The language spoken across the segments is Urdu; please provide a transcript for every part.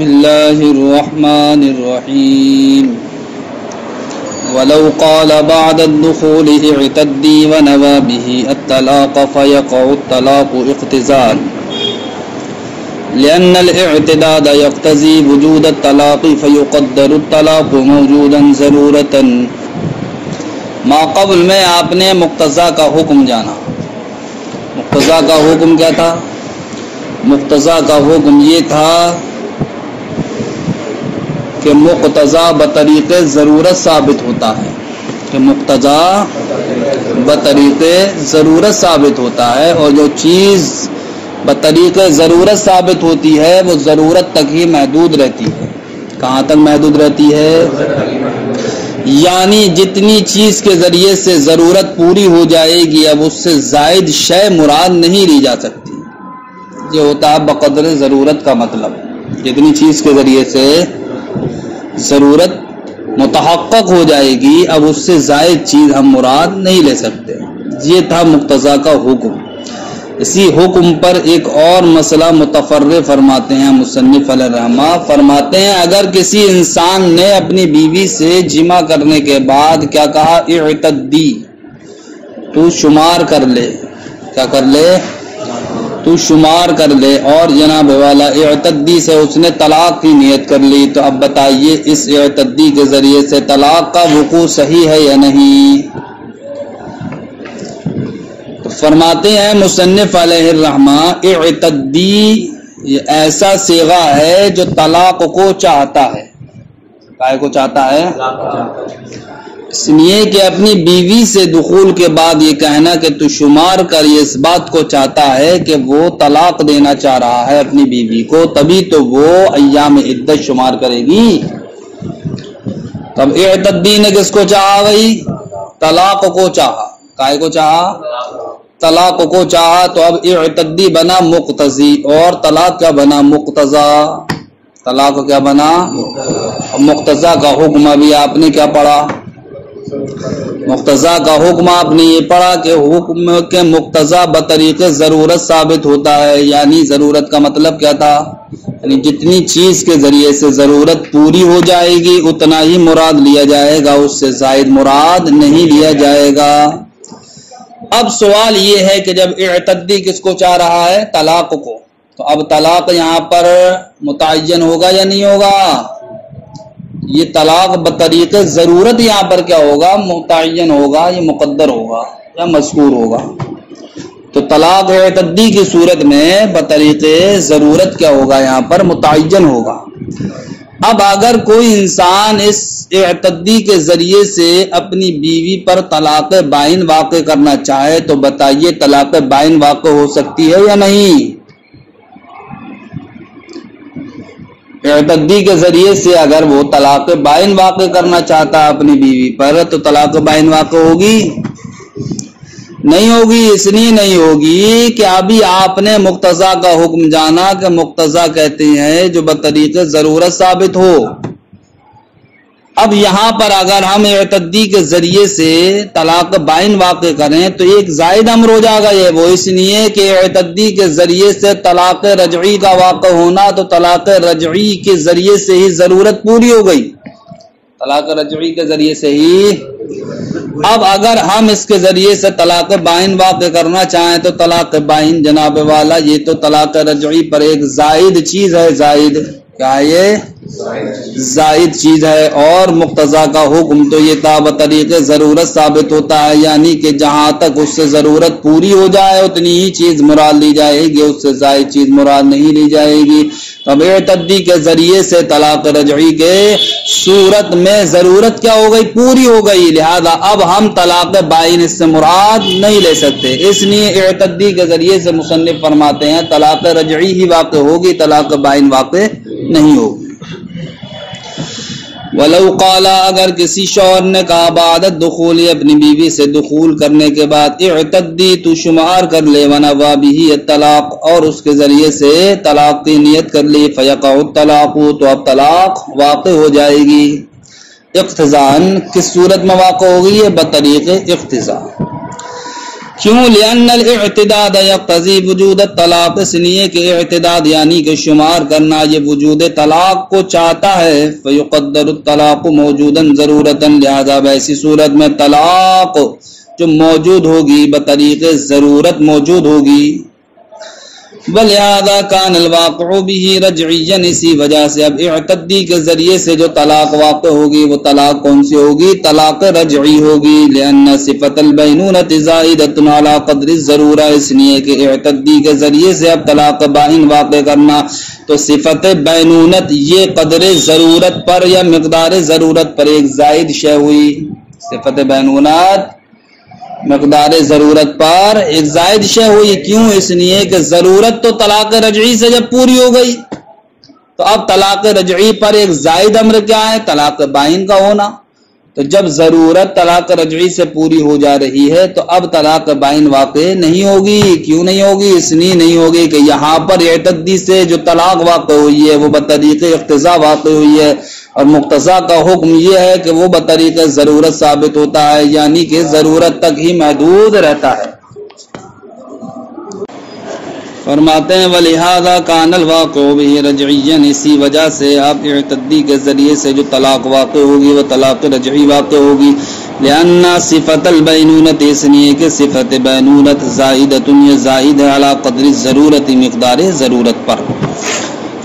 بسم الله الرحمن الرحيم ولو قال بعد الدخول اعتدي ونوى به الطلاق فيقع الطلاق اقتزاء لأن الاعتداد يقتضي وجود الطلاق فيقدر الطلاق موجودا ضرورة ما قبل میں آپ نے مقتضا کا حکم جانا. مقتضا کا حکم کیا تھا؟ مقتضا کا حکم یہ تھا کہ مقتضا بطریق ضرورت ثابت ہوتا ہے، کہ مقتضا بطریق ضرورت ثابت ہوتا ہے، اور جو چیز بطریق ضرورت ثابت ہوتی ہے وہ ضرورت تک ہی محدود رہتی ہے. کہاں تک محدود رہتی ہے؟ یعنی جتنی چیز کے ذریعے سے ضرورت پوری ہو جائے گی اب اس سے زائد شے مراد نہیں لی جا سکتی. یہ ہوتا ہے بقدر ضرورت کا مطلب. جتنی چیز کے ذریعے سے ضرورت متحقق ہو جائے گی اب اس سے زائد چیز ہم مراد نہیں لے سکتے. یہ تھا مقتضا کا حکم. اسی حکم پر ایک اور مسئلہ متفرع فرماتے ہیں مصنف علیہ الرحمہ. فرماتے ہیں اگر کسی انسان نے اپنی بیوی سے جمع کرنے کے بعد کیا کہا؟ اعتدی، تو شمار کر لے. کیا کر لے؟ تو شمار کر لے. اور جناب والا اعتدی سے اس نے طلاق کی نیت کر لی. تو اب بتائیے اس اعتدی کے ذریعے سے طلاق کا وقوع صحیح ہے یا نہیں؟ تو فرماتے ہیں مصنف علیہ الرحمہ اعتدی یہ ایسا صیغہ ہے جو طلاق کو چاہتا ہے. کائے کو چاہتا ہے؟ اس لیے کہ اپنی بیوی سے دخول کے بعد یہ کہنا کہ تو شمار کر، یہ اس بات کو چاہتا ہے کہ وہ طلاق دینا چاہ رہا ہے اپنی بیوی کو، تبھی تو وہ ایام عدت شمار کرے گی. تب اعتدی نے کس کو چاہا؟ بھائی طلاق کو چاہا. کائے کو چاہا؟ طلاق کو چاہا. تو اب اعتدی بنا مقتضی اور طلاق کیا بنا؟ مقتضا. طلاق کیا بنا؟ مقتضا کا حکم ابھی آپ نے کیا پڑھا؟ مقتضا کا حکم آپ نے یہ پڑھا کہ حکم کے مقتضا بطریق ضرورت ثابت ہوتا ہے. یعنی ضرورت کا مطلب کیا تھا؟ یعنی جتنی چیز کے ذریعے سے ضرورت پوری ہو جائے گی اتنا ہی مراد لیا جائے گا، اس سے زائد مراد نہیں لیا جائے گا. اب سوال یہ ہے کہ جب اعتدی کس کو چاہ رہا ہے؟ طلاق کو. تو اب طلاق یہاں پر متعین ہوگا یا نہیں ہوگا؟ یہ طلاق بطریق ضرورت یہاں پر کیا ہوگا؟ متعین ہوگا، یہ مقدر ہوگا یا مذکور ہوگا. تو طلاق اعتدی کی صورت میں بطریق ضرورت کیا ہوگا؟ یہاں پر متعین ہوگا. اب اگر کوئی انسان اس اعتدی کے ذریعے سے اپنی بیوی پر طلاق بائن واقع کرنا چاہے تو بتائیے طلاق بائن واقع ہو سکتی ہے یا نہیں؟ اعتدی کے ذریعے سے اگر وہ طلاق بائن واقع کرنا چاہتا ہے اپنی بیوی پر تو طلاق بائن واقع ہوگی؟ نہیں ہوگی. اس لیے نہیں ہوگی کہ ابھی آپ نے مقتضا کا حکم جانا کہ مقتضا کہتے ہیں جو بطریق ضرورت ثابت ہو. اب یہاں پر اگر ہم اعتدی کے ذریعے سے طلاق بائن واقع کریں تو ایک زائد امر ہو جائے گا. یہ وہ اس لیے کہ اعتدی کے ذریعے سے طلاق رجعی کا واقع ہونا تو طلاق رجعی کے ذریعے سے ہی ضرورت پوری ہو گئی. طلاق رجعی کے ذریعے سے ہی. اب اگر ہم اس کے ذریعے سے طلاق بائن واقع کرنا چاہیں تو طلاق بائن جناب والا یہ تو طلاق رجعی پر ایک زائد چیز ہے. زائد کیا ہے؟ یہ زائد چیز ہے. اور مقتضا کا حکم تو یہ تھا بطریق ضرورت ثابت ہوتا ہے، یعنی کہ جہاں تک اس سے ضرورت پوری ہو جائے اتنی ہی چیز مراد لی جائے گی، اس سے زائد چیز مراد نہیں لی جائے گی. تب اعتدی کے ذریعے سے طلاق رجعی کے صورت میں ضرورت کیا ہو گئی؟ پوری ہو گئی. لہذا اب ہم طلاق بائن اس سے مراد نہیں لے سکتے. اس لیے اعتدی کے ذریعے سے مصنف فرماتے ہیں طلاق رجعی ہی واقع ہوگی، طلاق بائن واقع نہیں ہوگی. ولو قالا اگر کسی شوہر نے کہا بعد الدخول اپنی بیوی سے دخول کرنے کے بعد اعتدی تو شمار کر لے ونوى به الطلاق اور اس کے ذریعے سے طلاق کی نیت کر لی فیقع الطلاق تو اب طلاق واقع ہو جائے گی. اقتضاء کس صورت میں واقع ہوگی؟ یہ بطریق اقتضاء کیوں؟ لأن الاعتداد یقتضی وجود الطلاق، اس لیے کہ اعتداد یعنی کہ شمار کرنا یہ وجود طلاق کو چاہتا ہے. فیقدر الطلاق موجودا ضرورتا، لہذا ایسی صورت میں طلاق جو موجود ہوگی بطریق ضرورت موجود ہوگی. ولہذا کان الواقع به رجعیا، اسی وجہ سے اب اعتدی کے ذریعے سے جو طلاق واقع ہوگی وہ طلاق کون سی ہوگی؟ طلاق رجعی ہوگی. لأن صفت البینونۃ زائدۃ علی قدر الضرورہ، اس لیے کہ اعتدی کے ذریعے سے اب طلاق بائن واقع کرنا تو صفت بینونت یہ قدر ضرورت پر یا مقدار ضرورت پر ایک زائد شے ہوئی. صفت بینونت مقدار ضرورت پر ایک زائد شے ہوئی. کیوں؟ اس لیے کہ ضرورت تو طلاق رجعی سے جب پوری ہو گئی تو اب طلاق رجعی پر ایک زائد امر کیا ہے؟ طلاق بائن کا ہونا. تو جب ضرورت طلاق رجعی سے پوری ہو جا رہی ہے تو اب طلاق بائن واقع نہیں ہوگی. کیوں نہیں ہوگی؟ اس لیے نہیں ہوگی کہ یہاں پر اعتدی سے جو طلاق واقع ہوئی ہے وہ بطریق اقتضاء واقع ہوئی ہے، اور مقتضا کا حکم یہ ہے کہ وہ بطریق ضرورت ثابت ہوتا ہے، یعنی کہ ضرورت تک ہی محدود رہتا ہے. فرماتے ہیں وَلِهَذَا كَانَ الْوَاقِعُ بِهِ رَجْعِيًّا، اسی وجہ سے آپ اعتدی کے ذریعے سے جو طلاق واقع ہوگی وہ طلاق رجعی واقع ہوگی. لِأَنَّ صِفَةَ الْبَيْنُونَةِ، اس لیے کہ صفت بینونت زائدۃ، یہ زائد ہے علی قدر الضرورت، مقدار ضرورت پر.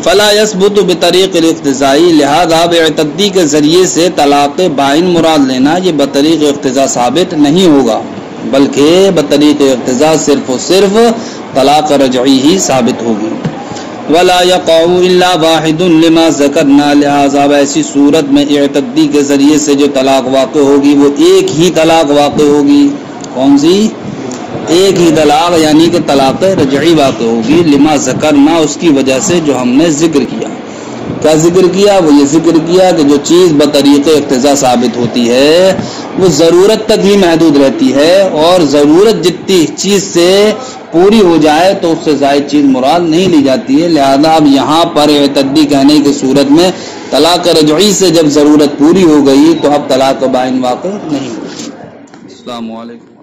فلا يثبت بطریق الاقتضاء، لہذا اعتدی کے ذریعے سے طلاق بائن مراد لینا یہ بطریق اقتضاء ثابت نہیں ہوگا، بلکہ بطریق اقتضاء صرف و صرف طلاق رجعی ہی ثابت ہوگی. ولا يقع الا واحد لما ذکرنا، لہذا ایسی صورت میں اعتدی کے ذریعے سے جو طلاق واقع ہوگی وہ ایک ہی طلاق واقع ہوگی. کون سی؟ ایک ہی طلاق، یعنی کہ طلاق رجعی واقع ہوگی. لما ذکرنا، اس کی وجہ سے جو ہم نے ذکر کیا. کیا ذکر کیا؟ وہ یہ ذکر کیا کہ جو چیز بطریق اقتضاء ثابت ہوتی ہے وہ ضرورت تک ہی محدود رہتی ہے، اور ضرورت جتنی چیز سے پوری ہو جائے تو اس سے زائد چیز مراد نہیں لی جاتی ہے. لہذا اب یہاں پر اعتدی کہنے کی صورت میں طلاق رجعی سے جب ضرورت پوری ہو گئی تو اب طلاق بائن واقع نہیں ہوگی. السلام علیکم.